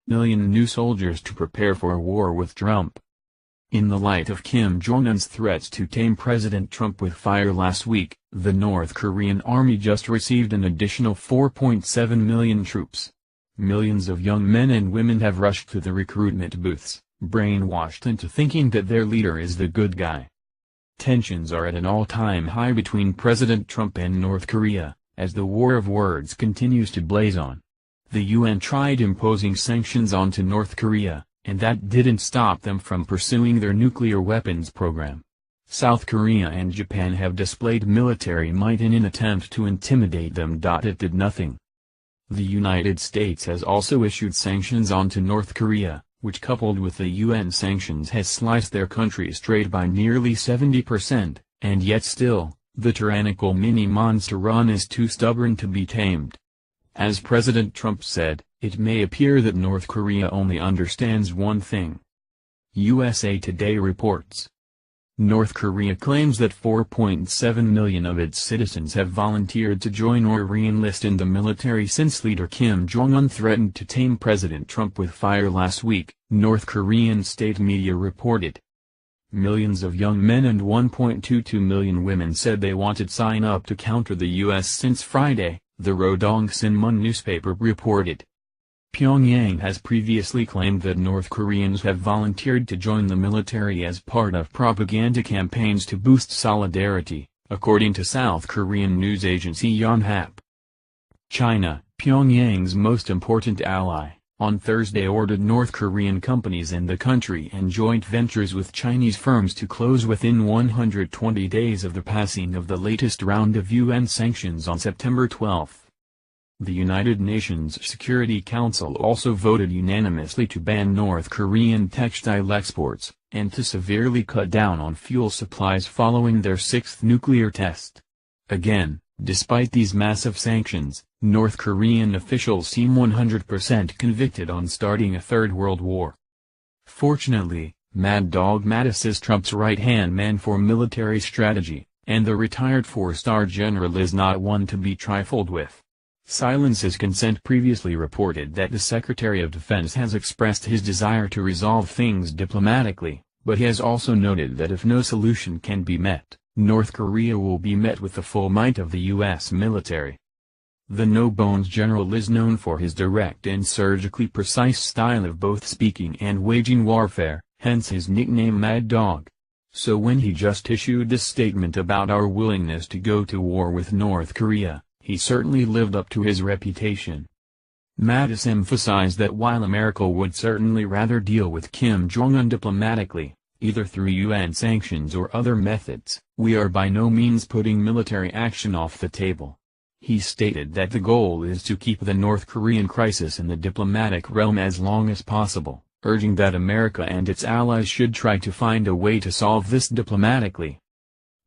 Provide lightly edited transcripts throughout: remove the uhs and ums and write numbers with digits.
million new soldiers to prepare for a war with Trump. In the light of Kim Jong-un's threats to tame President Trump with fire last week, the North Korean army just received an additional 4.7 million troops. Millions of young men and women have rushed to the recruitment booths, brainwashed into thinking that their leader is the good guy. Tensions are at an all-time high between President Trump and North Korea, as the war of words continues to blaze on. The UN tried imposing sanctions onto North Korea, and that didn't stop them from pursuing their nuclear weapons program. South Korea and Japan have displayed military might in an attempt to intimidate them. It did nothing. The United States has also issued sanctions onto North Korea, which coupled with the UN sanctions has sliced their country's trade by nearly 70%, and yet still, the tyrannical mini-monster Iran is too stubborn to be tamed. As President Trump said, it may appear that North Korea only understands one thing. USA Today reports. North Korea claims that 4.7 million of its citizens have volunteered to join or re-enlist in the military since leader Kim Jong-un threatened to tame President Trump with fire last week, North Korean state media reported. Millions of young men and 1.22 million women said they wanted sign up to counter the U.S. since Friday, the Rodong Sinmun newspaper reported. Pyongyang has previously claimed that North Koreans have volunteered to join the military as part of propaganda campaigns to boost solidarity, according to South Korean news agency Yonhap. China, Pyongyang's most important ally, on Thursday ordered North Korean companies in the country and joint ventures with Chinese firms to close within 120 days of the passing of the latest round of UN sanctions on September 12. The United Nations Security Council also voted unanimously to ban North Korean textile exports, and to severely cut down on fuel supplies following their sixth nuclear test. Again, despite these massive sanctions, North Korean officials seem 100% convicted on starting a third world war. Fortunately, Mad Dog Mattis is Trump's right-hand man for military strategy, and the retired four-star general is not one to be trifled with. Silence His Consent previously reported that the Secretary of Defense has expressed his desire to resolve things diplomatically, but he has also noted that if no solution can be met, North Korea will be met with the full might of the U.S. military. The no-bones general is known for his direct and surgically precise style of both speaking and waging warfare, hence his nickname Mad Dog. So when he just issued this statement about our willingness to go to war with North Korea, he certainly lived up to his reputation. Mattis emphasized that while America would certainly rather deal with Kim Jong-un diplomatically, either through UN sanctions or other methods, we are by no means putting military action off the table. He stated that the goal is to keep the North Korean crisis in the diplomatic realm as long as possible, urging that America and its allies should try to find a way to solve this diplomatically.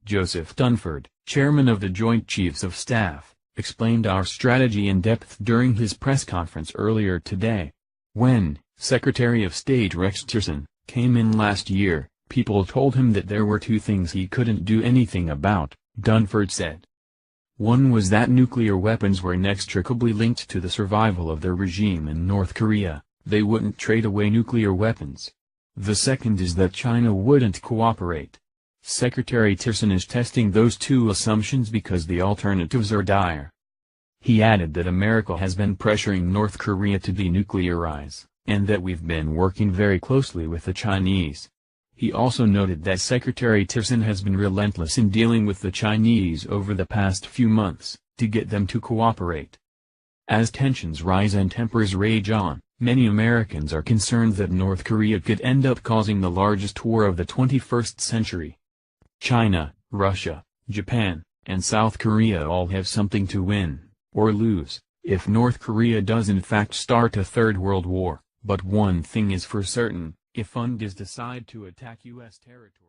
Joseph Dunford, chairman of the Joint Chiefs of Staff, explained our strategy in depth during his press conference earlier today. When Secretary of State Rex Tillerson came in last year, people told him that there were two things he couldn't do anything about, Dunford said. One was that nuclear weapons were inextricably linked to the survival of their regime in North Korea, they wouldn't trade away nuclear weapons. The second is that China wouldn't cooperate. Secretary Tillerson is testing those two assumptions because the alternatives are dire. He added that America has been pressuring North Korea to denuclearize, and that we've been working very closely with the Chinese. He also noted that Secretary Tillerson has been relentless in dealing with the Chinese over the past few months, to get them to cooperate. As tensions rise and tempers rage on, many Americans are concerned that North Korea could end up causing the largest war of the 21st century. China, Russia, Japan, and South Korea all have something to win, or lose, if North Korea does in fact start a third world war, but one thing is for certain, if UNGs decide to attack U.S. territory.